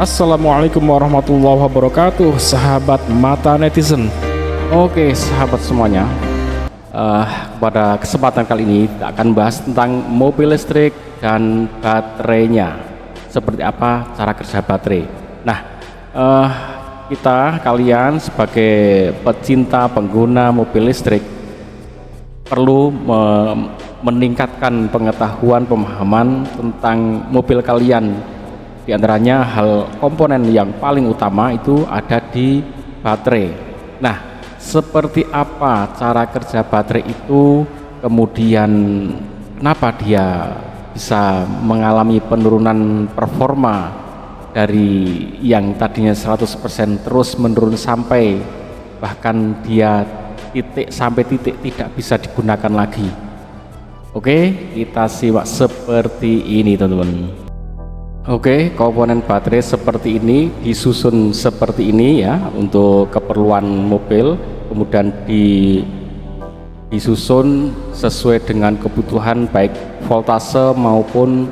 Assalamualaikum warahmatullahi wabarakatuh, sahabat mata netizen. Oke, sahabat semuanya, pada kesempatan kali ini kita akan bahas tentang mobil listrik dan baterainya. Seperti apa cara kerja baterai. Nah, kalian sebagai pecinta pengguna mobil listrik perlu meningkatkan pengetahuan pemahaman tentang mobil kalian. Di antaranya hal komponen yang paling utama itu ada di baterai. Nah, seperti apa cara kerja baterai itu, kemudian kenapa dia bisa mengalami penurunan performa dari yang tadinya 100% terus menurun sampai bahkan dia sampai titik tidak bisa digunakan lagi. Oke, kita simak seperti ini teman-teman. Oke, komponen baterai seperti ini, disusun seperti ini ya untuk keperluan mobil, kemudian disusun sesuai dengan kebutuhan baik voltase maupun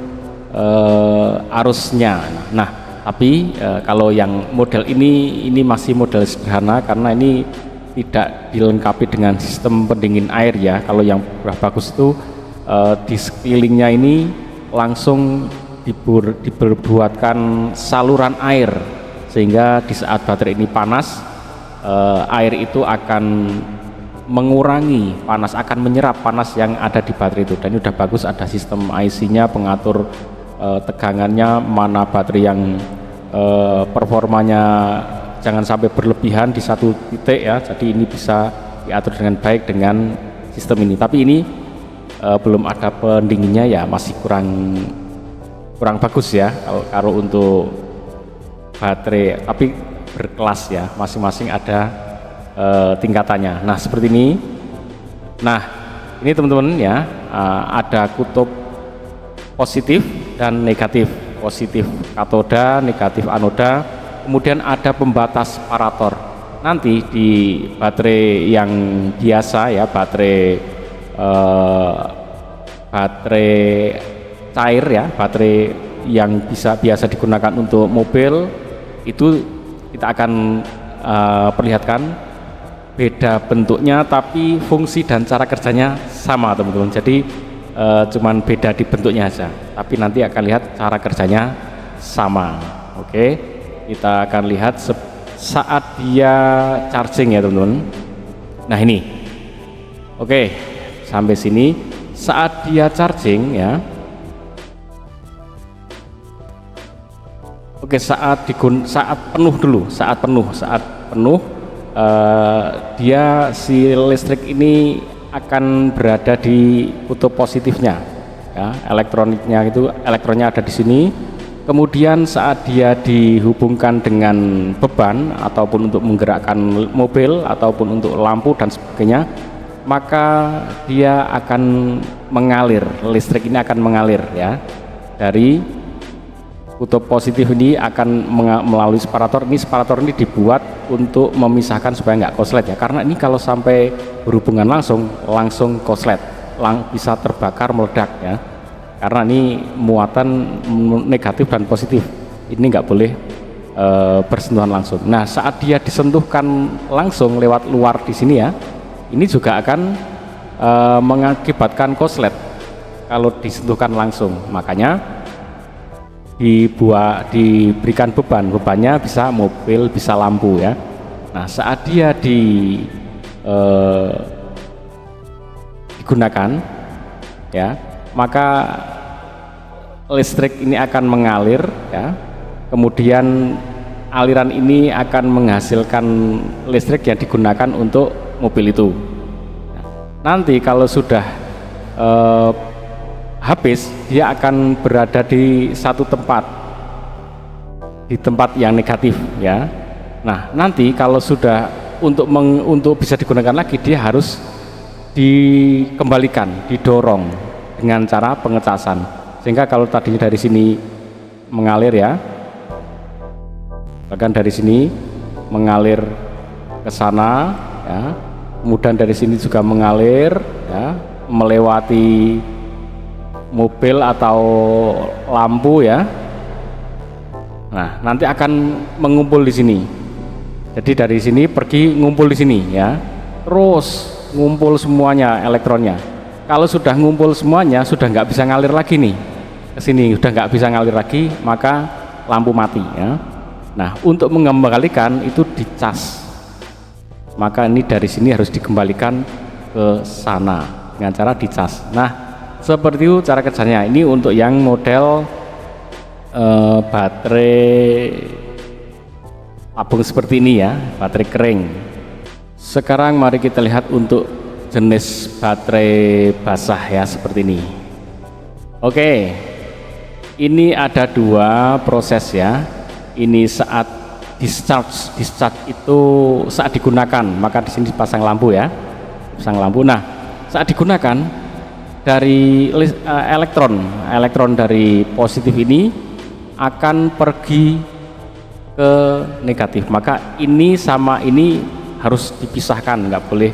arusnya. Nah, tapi kalau yang model ini masih model sederhana karena ini tidak dilengkapi dengan sistem pendingin air ya. Kalau yang bagus itu di sekelilingnya ini langsung dibuatkan saluran air, sehingga di saat baterai ini panas, air itu akan mengurangi panas, akan menyerap panas yang ada di baterai itu. Dan ini udah bagus, ada sistem IC-nya, pengatur tegangannya, mana baterai yang performanya jangan sampai berlebihan di satu titik ya. Jadi ini bisa diatur dengan baik dengan sistem ini. Tapi ini belum ada pendinginnya ya, masih kurang bagus ya kalau untuk baterai, tapi berkelas ya, masing-masing ada tingkatannya. Nah, seperti ini. Nah, ini teman-teman ya, ada kutub positif dan negatif. Positif katoda, negatif anoda, kemudian ada pembatas separator. Nanti di baterai yang biasa ya, baterai cair ya, baterai yang biasa digunakan untuk mobil itu kita akan perlihatkan beda bentuknya, tapi fungsi dan cara kerjanya sama teman-teman. Jadi cuman beda di bentuknya aja, tapi nanti akan lihat cara kerjanya sama. Oke, kita akan lihat saat dia charging ya teman-teman. Nah ini, oke, sampai sini saat dia charging ya. Oke, saat penuh dulu, saat penuh dia si listrik ini akan berada di kutub positifnya ya, elektronnya ada di sini. Kemudian saat dia dihubungkan dengan beban ataupun untuk menggerakkan mobil ataupun untuk lampu dan sebagainya, maka dia akan mengalir, listrik ini akan mengalir ya dari kutub positif ini akan melalui separator. Ini separator ini dibuat untuk memisahkan supaya nggak konslet ya, karena ini kalau sampai berhubungan langsung konslet, bisa terbakar, meledak ya, karena ini muatan negatif dan positif ini nggak boleh bersentuhan langsung. Nah, saat dia disentuhkan langsung lewat luar di sini ya, ini juga akan mengakibatkan konslet kalau disentuhkan langsung. Makanya diberikan bebannya bisa mobil, bisa lampu ya. Nah, saat dia digunakan ya, maka listrik ini akan mengalir ya, kemudian aliran ini akan menghasilkan listrik yang digunakan untuk mobil itu. Nanti kalau sudah habis, dia akan berada di satu tempat, di tempat yang negatif ya. Nah, nanti kalau sudah untuk bisa digunakan lagi, dia harus dikembalikan, didorong dengan cara pengecasan, sehingga kalau tadinya dari sini mengalir ya, bahkan dari sini mengalir ke sana ya, kemudian dari sini juga mengalir ya, melewati mobil atau lampu ya, Nah, nanti akan mengumpul di sini. Jadi dari sini pergi ngumpul di sini ya. Terus ngumpul semuanya elektronnya. Kalau sudah ngumpul semuanya, sudah nggak bisa ngalir lagi nih ke sini, sudah nggak bisa ngalir lagi, maka lampu mati ya. Nah, untuk mengembalikan itu dicas. Maka ini dari sini harus dikembalikan ke sana dengan cara dicas. Nah, seperti itu cara kerjanya. Ini untuk yang model baterai tabung seperti ini ya, baterai kering. Sekarang mari kita lihat untuk jenis baterai basah ya, seperti ini. Oke, ini ada dua proses ya. Ini saat discharge itu saat digunakan, maka di sini dipasang lampu ya, pasang lampu. Nah, saat digunakan dari elektron dari positif ini akan pergi ke negatif, maka ini sama ini harus dipisahkan, nggak boleh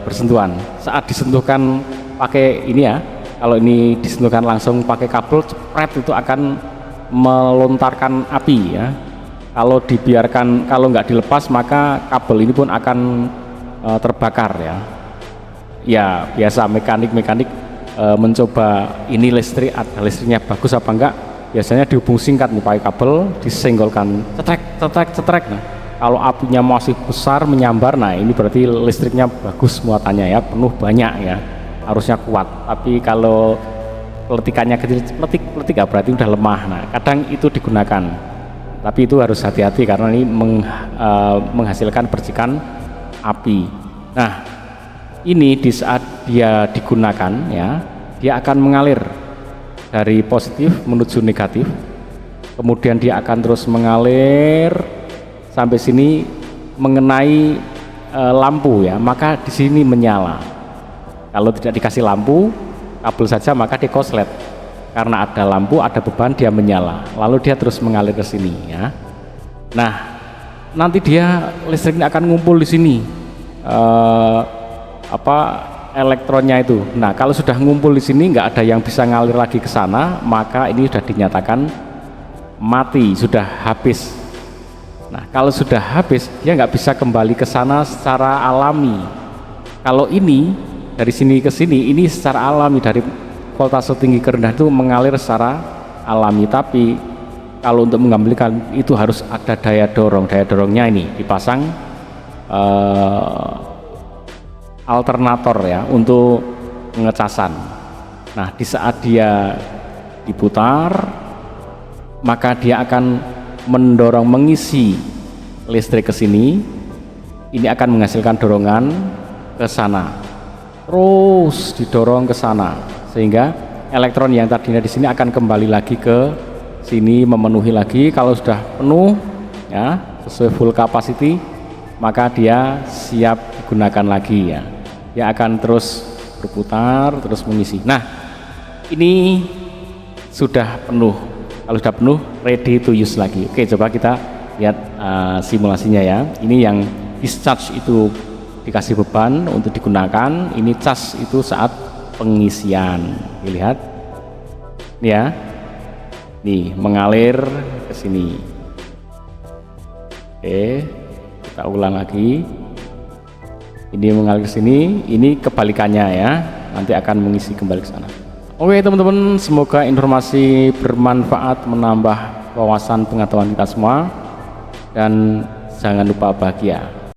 bersentuhan. Saat disentuhkan pakai ini ya, kalau ini disentuhkan langsung pakai kabel, cepret itu akan melontarkan api ya. Kalau dibiarkan, kalau nggak dilepas, maka kabel ini pun akan terbakar ya. Ya biasa mekanik mencoba ini listriknya bagus apa enggak, biasanya dihubung singkat nih pakai kabel, disenggolkan cetrek. Nah, kalau apinya masih besar menyambar, nah ini berarti listriknya bagus muatannya ya, penuh banyak ya, harusnya kuat. Tapi kalau peletikannya kecil, peletik ya berarti udah lemah. Nah, kadang itu digunakan, tapi itu harus hati-hati karena ini menghasilkan percikan api. Nah, ini di saat dia digunakan ya, dia akan mengalir dari positif menuju negatif, kemudian dia akan terus mengalir sampai sini mengenai lampu ya, maka di sini menyala. Kalau tidak dikasih lampu, kabel saja, maka dia koslet. Karena ada lampu, ada beban, dia menyala. Lalu dia terus mengalir ke sini ya. Nah, nanti dia listriknya akan ngumpul di sini. Elektronnya itu. Nah, kalau sudah ngumpul di sini, nggak ada yang bisa ngalir lagi ke sana, maka ini sudah dinyatakan mati, sudah habis. Nah, kalau sudah habis, dia nggak bisa kembali ke sana secara alami. Kalau ini dari sini ke sini, ini secara alami, dari voltase tinggi ke rendah itu mengalir secara alami. Tapi kalau untuk mengembalikan itu harus ada daya dorong. Daya dorongnya ini dipasang alternator ya untuk pengecasan. Nah, di saat dia diputar, maka dia akan mendorong, mengisi listrik ke sini. Ini akan menghasilkan dorongan ke sana, terus didorong ke sana, sehingga elektron yang tadinya di sini akan kembali lagi ke sini, memenuhi lagi. Kalau sudah penuh ya, sesuai full capacity, maka dia siap digunakan lagi ya. Dia akan terus berputar, terus mengisi. Nah, ini sudah penuh. Kalau sudah penuh, ready to use lagi. Oke, coba kita lihat simulasinya ya. Ini yang discharge itu dikasih beban untuk digunakan. Ini cas itu saat pengisian. Dilihat ya, nih mengalir ke sini. Oke, kita ulang lagi. Ini mengalir ke sini, ini kebalikannya ya, nanti akan mengisi kembali ke sana. Oke teman-teman, semoga informasi bermanfaat, menambah wawasan pengetahuan kita semua, dan jangan lupa bahagia.